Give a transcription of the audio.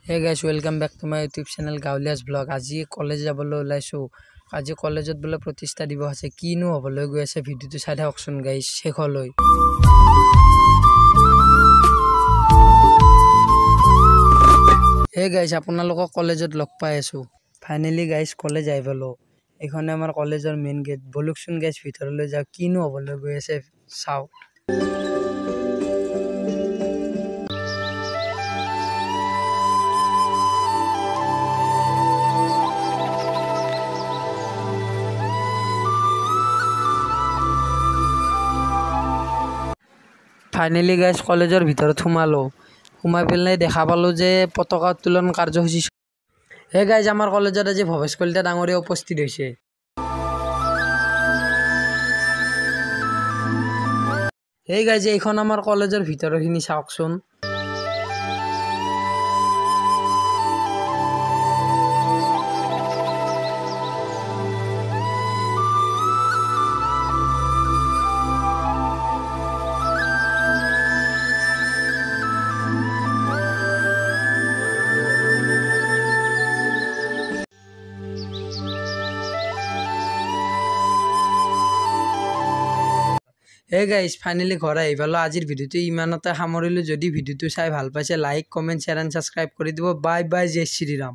Hey guys, welcome back to my YouTube channel Gaulias Vlog. আজি college যাবলৈ ওলাইছো। আজি কলেজত বলে প্ৰতিষ্ঠা দিবস আছে। কিনো হবলৈ গৈ আছে ভিডিওটো চাই থাককচোন গাইস শেষলৈ। Hey guys, আপোনালোকক কলেজত লগ পাই আছো। ফাইনালি গাইস কলেজ আইবলো। এখনে আমাৰ কলেজৰ মেইন গেট। বলুকচোন গাইস ভিতৰলৈ যাও। কিনো হবলৈ গৈ আছে চাও। ফাইনালি গাইস কলেজৰ ভিতৰত সোমালো। সোমাই পেলাই দেখা পালো যে পতাকা উত্তোলন কাৰ্যসূচী। হে গাইস আমাৰ কলেজত আজি ভৱেশ কলিতা ডাঙৰীয়া উপস্থিত হৈছে। হে গাইস এইখন আমাৰ কলেজৰ ভিতৰখিনি চাওকচোন। Hey guys, finally ঘৰ আহি পালো। আজিৰ ভিডিওটো ইমানতে সামৰিলো। যদি ভিডিওটো চাই ভাল পাইছে like, comment, share and subscribe কৰি দিব। বাই বাই, জয় শ্ৰী ৰাম।